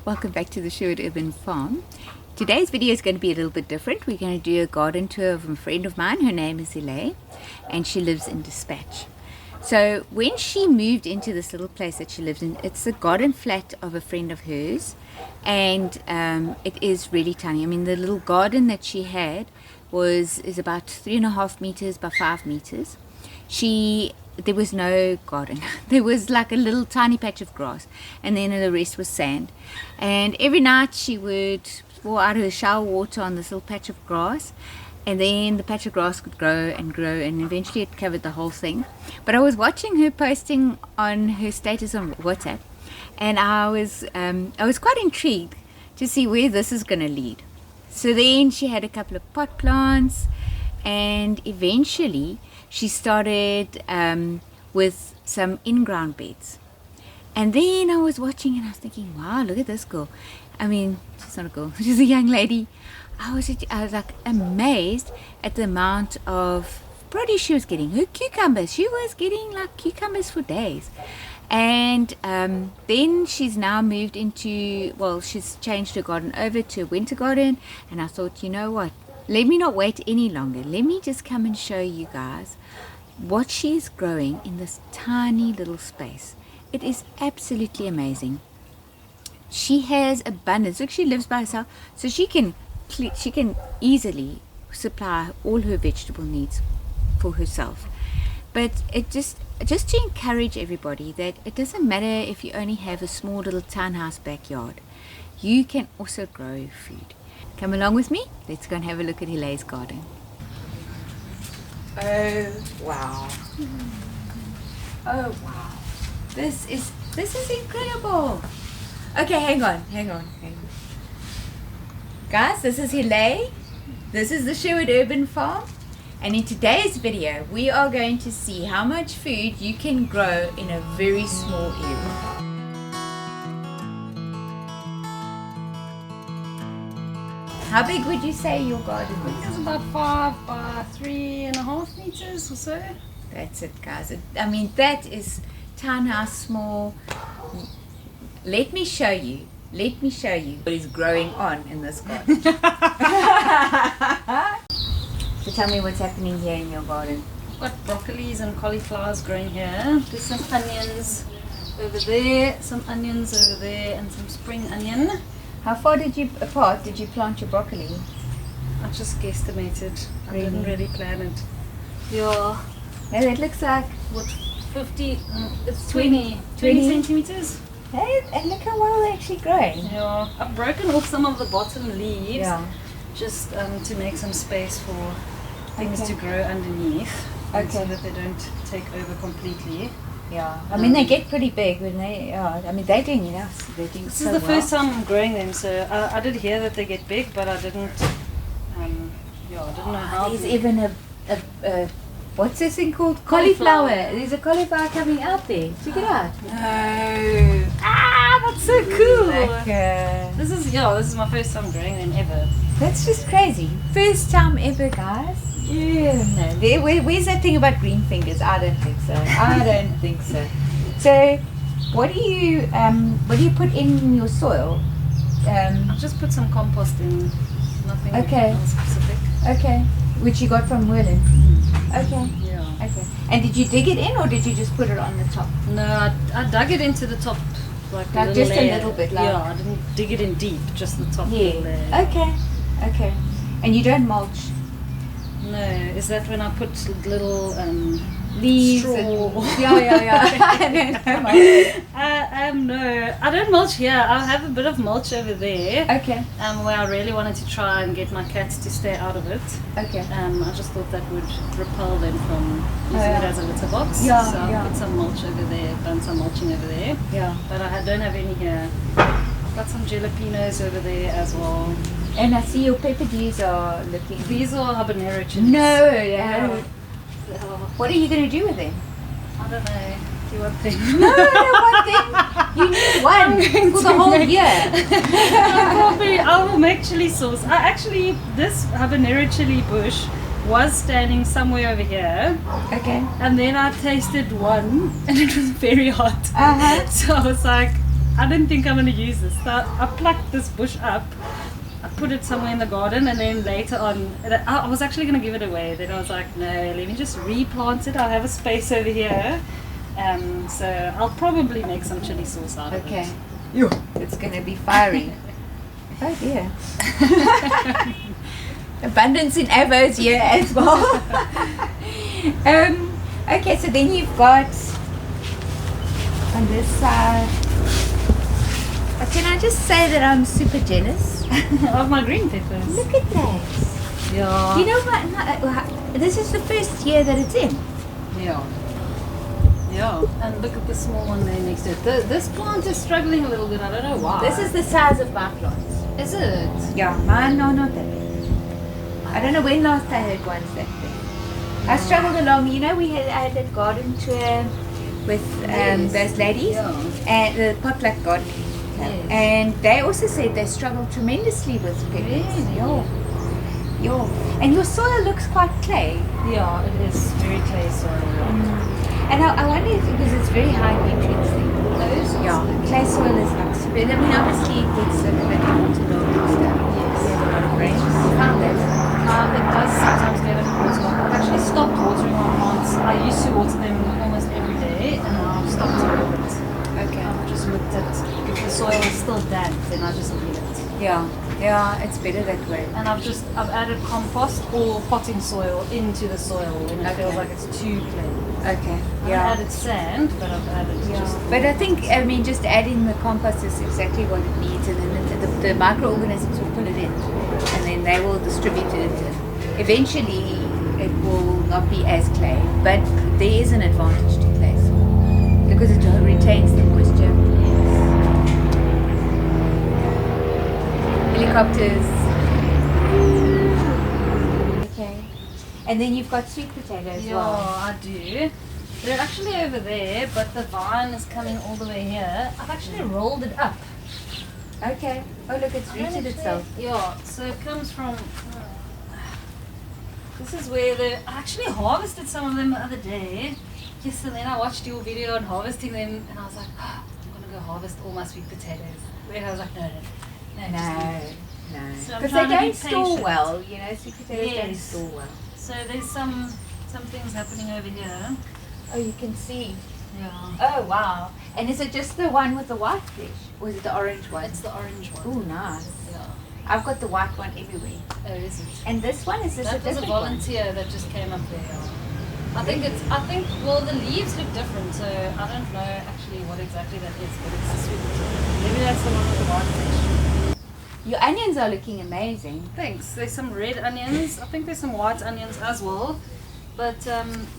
Welcome back to the Sherwood Urban Farm. Today's video is going to be a little bit different. We're going to do a garden tour of a friend of mine. Her name is Hele and she lives in Despatch. So when she moved into this little place that she lives in, it's a garden flat of a friend of hers, and it is really tiny. I mean, the little garden that she had is about 3.5 meters by 5 meters. There was no garden. There was like a little tiny patch of grass, and then the rest was sand. And every night she would pour out her shower water on this little patch of grass, and then the patch of grass would grow and grow, and eventually it covered the whole thing. But I was watching her posting on her status on WhatsApp, and I was quite intrigued to see where this is going to lead. So then she had a couple of pot plants, and eventually she started with some in-ground beds. And then I was watching and I was thinking, wow, look at this girl. I mean, she's not a girl, she's a young lady. I was like amazed at the amount of produce she was getting. Her cucumbers, she was getting like cucumbers for days. And then she's now moved into, she's changed her garden over to a winter garden. And I thought, you know what? Let me not wait any longer. Let me just come and show you guys what she is growing in this tiny little space. It is absolutely amazing. She has abundance. Look, she lives by herself, so she can easily supply all her vegetable needs for herself. But it just to encourage everybody that it doesn't matter if you only have a small little townhouse backyard. You can also grow food. Come along with me. Let's go and have a look at Hele's garden. Oh wow! Oh wow! This is incredible. Okay, hang on. Guys, this is Hele. This is the Sherwood Urban Farm, and in today's video, we are going to see how much food you can grow in a very small area. How big would you say your garden is? It's about 5 by 3.5 meters or so. That's it, guys. I mean, that is townhouse small. Let me show you what is growing on in this garden. So tell me what's happening here in your garden. Got broccolis and cauliflowers growing here. There's some onions over there, and some spring onion. How far did you plant your broccoli? I just guesstimated. I Really? didn't really plan it. Yeah. Yeah, it looks like What, 50? It's 20 20 centimeters. hey, and look how well they're actually growing. Yeah. I've broken off some of the bottom leaves. Yeah. Just to make some space for things Okay. to grow underneath. Okay. So that they don't take over completely. Yeah. I mean, they get pretty big when they are. I mean, they're doing enough. They're doing This so is the well. first time I'm growing them, so I did hear that they get big, but I didn't. I didn't know how. There's big. even a what's this thing called? Cauliflower. There's a cauliflower coming out there. Check it out. No. That's so cool. Like, This is my first time growing them ever. that's just crazy. First time ever, guys. Yeah. No. Where's that thing about green fingers? I don't think so. So, what do you put in your soil? I've just put some compost in. Nothing Okay. specific. Okay. Which you got from Merlin. Okay. Yeah. Okay. And did you dig it in, or did you just put it on the top? No, I dug it into the top, like just a layer. little bit, Yeah, I didn't dig it in deep, just the top Yeah. little layer. Okay. And you don't mulch No, is that when I put little leaves? straw? Yeah. I don't know. No, I don't mulch here. I have a bit of mulch over there. Okay. Where I really wanted to try and get my cats to stay out of it. Okay. I just thought that would repel them from using yeah. it as a litter box. Yeah, so I yeah. put some mulch over there, done some mulching over there. Yeah. But I don't have any here. Got some jalapenos over there as well. And I see your pepperdews are looking. These are habanero chilies. No. Yeah. What are you going to do with them? I don't know. Do one thing. No, one thing. You need one for the whole year. I will make chili sauce. This habanero chili bush was standing somewhere over here, Okay. and then I tasted one and it was very hot. Uh-huh. So I was like, I didn't think I'm going to use this. So I plucked this bush up, I put it somewhere in the garden, and then later on, I was actually going to give it away. Then I was like, no, let me just replant it. I'll have a space over here. So I'll probably make some chili sauce out of it. Okay. It's going to be fiery. Oh dear. Abundance in avos here as well. Okay, so then you've got on this side. Can I just say that I'm super jealous of my green peppers? Look at that. Yeah. You know what? This is the first year that it's in. Yeah. Yeah. And look at the small one there next to it. This plant is struggling a little bit. I don't know why. This is the size of my plants. Is it? Yeah, mine are not that big. I don't know when last I had ones that big. I struggled along. You know, I had that garden tour with those ladies, and the potluck garden. Yes. And they also said they struggle tremendously with peppers. Really? Yeah. And your soil looks quite clay. Yeah, it is very clay soil. And I wonder if because it's very high nutrients there. Yeah, clay soil is like super. I mean, obviously it gets a bit waterlogged and stuff. Yes. There's a lot of rain. You found that? It does sometimes get a bit waterlogged. I've actually stopped watering my plants. I used to water them almost every day, and now I've stopped a little bit. Okay. I've just looked at if the soil is still damp, then I just leave it. Yeah, it's better that way. And I've added compost or potting soil into the soil when it feels like it's too clay. Okay. I've added sand, but I've added just. But I think just adding the compost is exactly what it needs, and then the microorganisms will put it in, and then they will distribute it. And eventually, it will not be as clay, but there is an advantage to clay soil because it retains the moisture. Helicopters. Okay. And then you've got sweet potatoes. Yeah, I do. They're actually over there, but the vine is coming all the way here. I've actually rolled it up. Okay. Oh look, it's rooted itself. Yeah, so it comes from. This is where I actually harvested some of them the other day. Yes, and then I watched your video on harvesting them, and I was like, I'm gonna go harvest all my sweet potatoes. Then I was like, no. So because they don't store well, you know, sweet potatoes don't store well. So there's some things happening over here. Oh, you can see. Yeah. Oh, wow. And is it just the one with the white flesh? Or is it the orange one? It's the orange one. Oh, nice. Yeah. I've got the white one everywhere. Oh, is it? And this one, is this that a different was a volunteer one? That just came up there. I think, well, the leaves look different, so I don't know actually what exactly that is, but it's a sweet potato. Maybe that's the one with the white flesh. Your onions are looking amazing. Thanks. There's some red onions. I think there's some white onions as well. But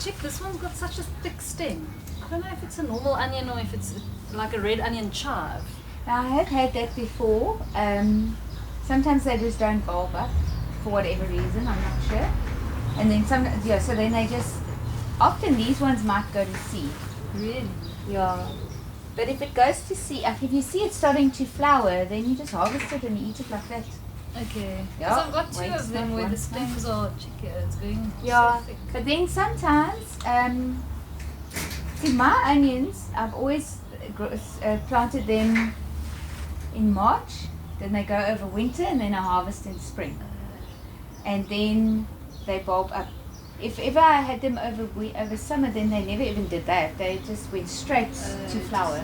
check, this one's got such a thick stem. I don't know if it's a normal onion or if it's like a red onion chive. Now, I have had that before. Sometimes they just don't bulb up for whatever reason, I'm not sure. And then sometimes, so then they just, often these ones might go to seed. Really? Yeah. But if it goes to seed, if you see it starting to flower, then you just harvest it and eat it like that. Okay. Yeah. Because I've got two of them where the stems are it's going so thick. But then sometimes, see my onions, I've always planted them in March, then they go over winter, and then I harvest in spring. And then they bulb up. If ever I had them over summer, then they never even did that. They just went straight to flower.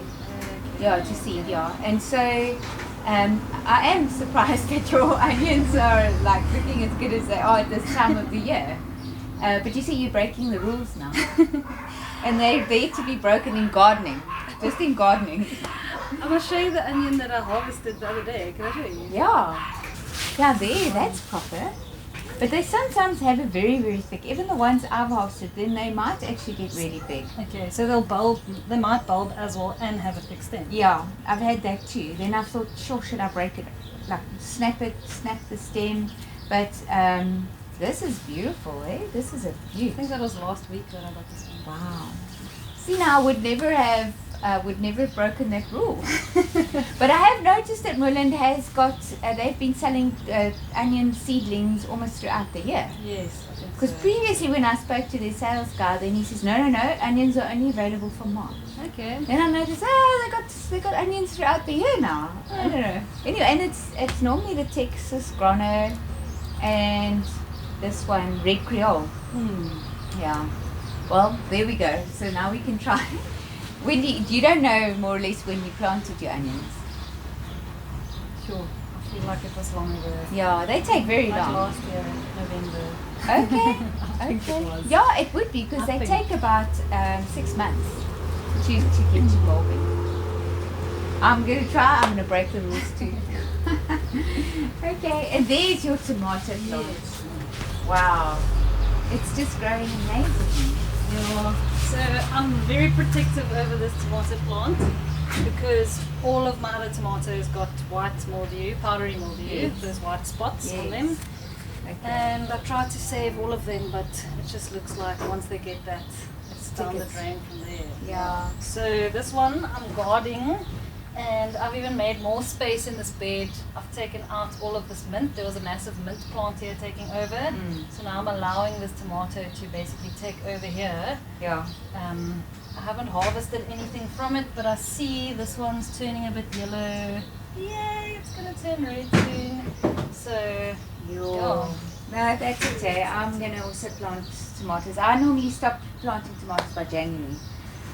To seed, And so I am surprised that your onions are like looking as good as they are at this time of the year. But you see, you're breaking the rules now. And they're there to be broken in gardening. Just in gardening. I'm going to show you the onion that I harvested the other day. Can I show you? Yeah. Yeah, that's proper. But they sometimes have a very, very thick. Even the ones I've harvested, then they might actually get really big. Okay, so they might bulb as well and have a thick stem. Yeah, I've had that too. Then I thought, sure, should I break it? Like, snap the stem. But this is beautiful, eh? This is a beauty. I think that was last week that I got this one. Wow. See, now I would never have broken that rule. But I have noticed that Moreland has got, they've been selling onion seedlings almost throughout the year. Yes, I think Because so. previously when I spoke to their sales guy, then he says, no, onions are only available for March. Okay. Then I noticed, they got onions throughout the year now. I don't know. Anyway, and it's normally the Texas Grano and this one, Red Creole. Yeah. Well, there we go. So now we can try. When you don't know more or less when you planted your onions. Sure. I feel like it was long ago. Yeah, they take very Like long. last year, November. Okay. I think it was. Yeah, it would be because I they think. take about 6 months to get you bulbing. I'm going to try. I'm going to break the rules too. Okay, and there's your tomato plant. Yes. Wow. It's just growing amazing. Yeah. So I'm very protective over this tomato plant because all of my other tomatoes got white mildew, powdery mildew, Yes. those white spots on Yes. them. Okay. And I tried to save all of them, but it just looks like once they get that, it's down the drain from there. Yeah. So this one I'm guarding, and I've even made more space in this bed. I've taken out all of this mint. There was a massive mint plant here taking over. So now I'm allowing this tomato to basically take over here. Yeah. I haven't harvested anything from it, but I see this one's turning a bit yellow. Yay, it's gonna turn red soon. So, yeah. No, that's okay. I'm going to also plant tomatoes. I normally stop planting tomatoes by January.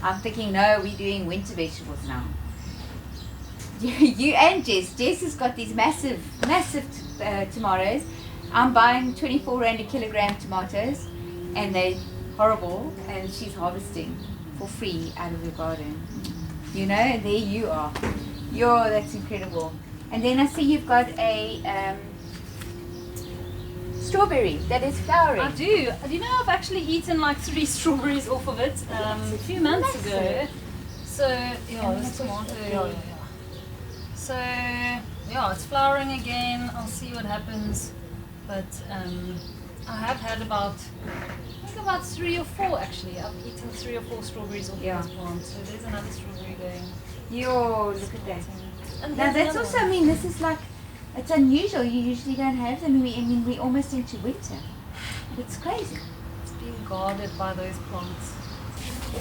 I'm thinking, no, we're doing winter vegetables now. You and Jess. Jess has got these massive tomatoes. I'm buying 24 rand a kilogram tomatoes, and they're horrible, and she's harvesting for free out of the garden. You know, and there you are. That's incredible. And then I see you've got a strawberry that is flowering. I do. Do you know I've actually eaten like 3 strawberries off of it a few months ago. So, yeah, this tomato. So, yeah, it's flowering again. I'll see what happens. But I have had about 3 or 4 actually. I've eaten 3 or 4 strawberries off of this plant. So there's another strawberry going. Look at that. And Now there's that's another also, one. I mean, this is like, it's unusual. You usually don't have them. We're almost into winter. It's crazy. It's being guarded by those plants.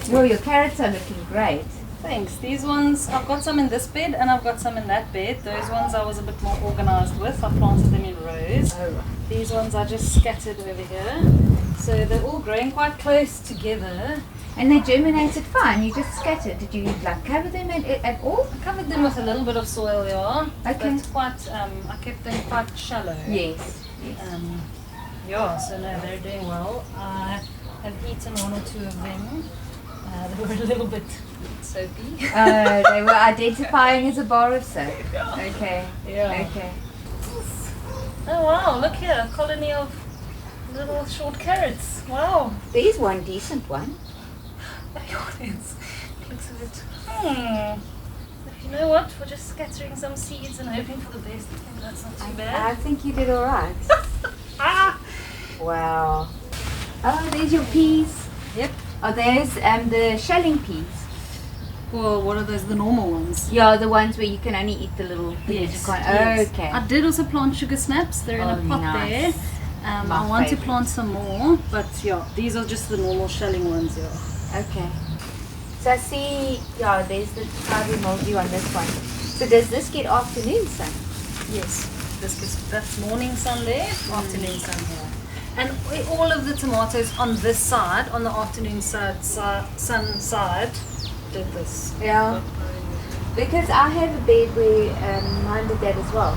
Your carrots are looking great. Thanks. These ones, I've got some in this bed and I've got some in that bed. Those ones I was a bit more organized with. I planted them in rows. Oh, right. These ones I just scattered over here. So they're all growing quite close together. And they germinated fine. You just scattered. Did you like cover them at all? I covered them with a little bit of soil, yeah. Okay. But quite, I kept them quite shallow. Yes. Yeah, so no, they're doing well. I have eaten 1 or 2 of them. They were a little bit soapy. They were identifying as a bar of soap. Okay. Yeah. Okay. Oh wow, look here, a colony of little short carrots. Wow. There's one decent one. It looks a bit. You know what? We're just scattering some seeds and hoping for the best. I think that's not too I bad. think you did all right. Ah! Wow. Oh, there's your peas. Yep. Oh, there's the shelling peas. Well, what are those? The normal ones? Yeah, the ones where you can only eat the little. Yes. Okay. I did also plant sugar snaps. They're in a pot nice. there. My I want to favourite. plant some more, but yeah, these are just the normal shelling ones. Yeah. Okay. So I see, there's the powdery mildew on this one. So does this get afternoon sun? Yes. That's morning sun there, afternoon sun here. And all of the tomatoes on this side, on the afternoon sun side, did this. Yeah. Because I have a bed where mine did that as well.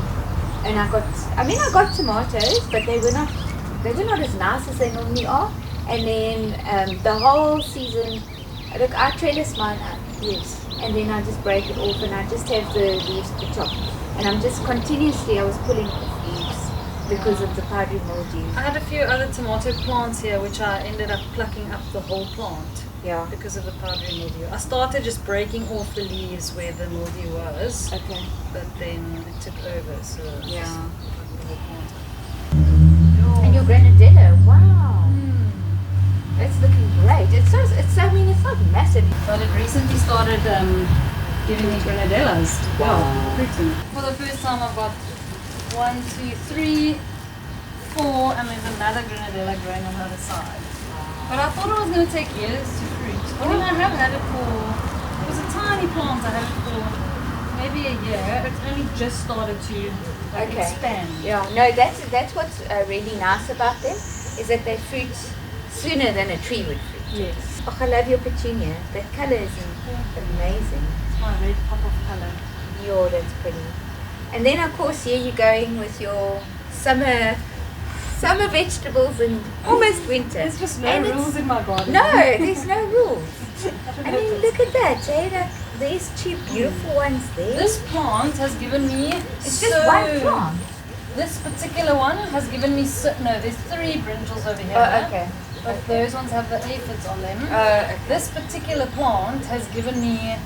And I got tomatoes, but they were not as nice as they normally are. And then the whole season, look, I trellis mine up, yes. And then I just break it off and I just have the leaves at the top. And I was pulling off leaves because of the powdery mildew. I had a few other tomato plants here which I ended up plucking up the whole plant. Yeah. Because of the powdery mildew. I started just breaking off the leaves where the mildew was, Okay. but then it took over, so Yeah. just plucked the whole plant up. And your granadilla, wow. It's looking great. It's not massive. But it recently started giving me grenadellas. Wow. Fruiting. For the first time I've got 1, 2, 3, 4, and there's another grenadella growing on the other side. But I thought it was going to take years to fruit. I mean, I have had it it was a tiny plant, I had it for maybe a year. It's only just started to expand. Yeah, no, that's what's really nice about them, is that they fruit sooner than a tree would fruit. Yes. Oh, I love your petunia. That colour is amazing. It's my red pop of colour. Yo, that's pretty. And then of course here you're going with your summer vegetables and almost winter. There's just no rules in my garden. No, there's no rules. I mean, look at that, Jada. There's 2 beautiful ones there. This plant has given me... It's just one plant. This particular one has given me... No, there's 3 brinjals over here. Oh, okay. But those ones have the aphids on them. Okay. This particular plant has given me...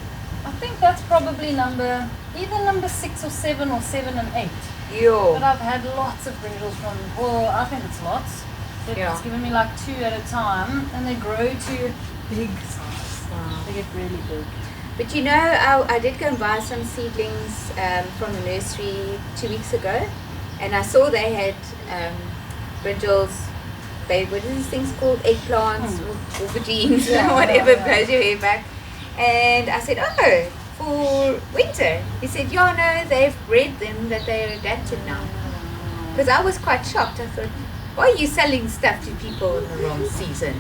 I think that's probably either number 6 or 7 or 7 and 8. Yo. But I've had lots of brinjals from... Well, I think it's lots. But it's given me like 2 at a time. And they grow to big size. Wow. They get really big. But you know, I did go and buy some seedlings from the nursery 2 weeks ago, and I saw they had brinjals, what are these things called? Eggplants, aubergines, whatever blows your hair back. And I said, oh, for winter. He said, yeah, no, they've bred them, that they're adapted now. Because I was quite shocked. I thought, why are you selling stuff to people in the wrong season?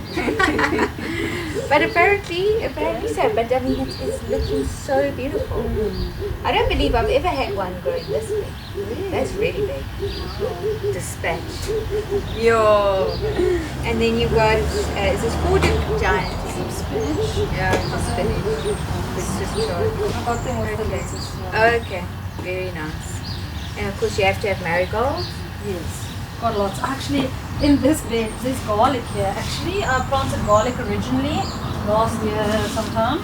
But apparently so. But I mean, it's looking so beautiful. I don't believe I've ever had one growing this big. That's really big. Dispatch. Yo. And then you've got, is this 4 different giants? Spinach. Yeah, spinach. It's just charred. I got them with the lettuce. Okay, very nice. And of course you have to have marigolds. Yes. Got lots. Actually, in this bed, there's garlic here. Actually, I planted garlic originally last year sometime,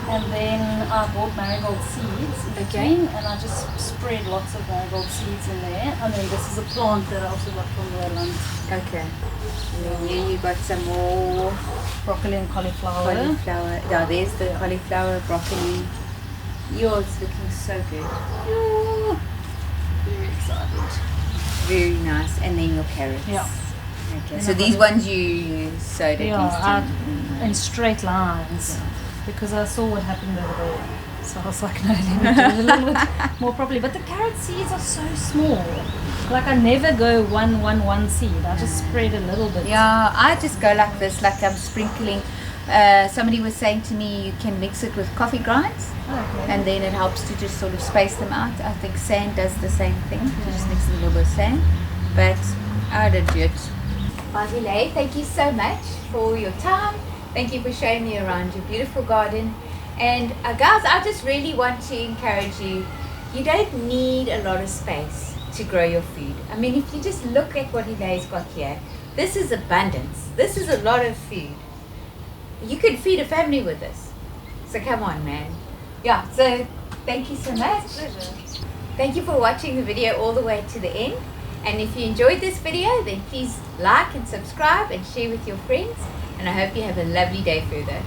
and then I bought marigold seeds in between, and I just spread lots of marigold seeds in there. And then this is a plant that I also got from Roland. Okay. And then here you got some more Broccoli and cauliflower. Yeah, there's the cauliflower, broccoli. Yours looking so good. Yeah. Very excited. Very nice. And then your carrots. Yeah. Okay. And So these ones you sowed at least in straight lines, because I saw what happened the other day. So I was like, no, let me do it a little bit more properly. But the carrot seeds are so small. Like I never go one seed. I just spread a little bit. Yeah, I just go like this, like I'm sprinkling. Somebody was saying to me you can mix it with coffee grinds, and then it helps to just sort of space them out. I think sand does the same thing. You just mix a little bit of sand, but I don't do it. Hele, thank you so much for your time. Thank you for showing me around your beautiful garden. And guys, I just really want to encourage you. You don't need a lot of space to grow your food. I mean, if you just look at what Hele's got here, this is abundance. This is a lot of food. You could feed a family with this. So come on, man. Yeah, so thank you so much. Pleasure. Thank you for watching the video all the way to the end. And if you enjoyed this video, then please like and subscribe and share with your friends. And I hope you have a lovely day further.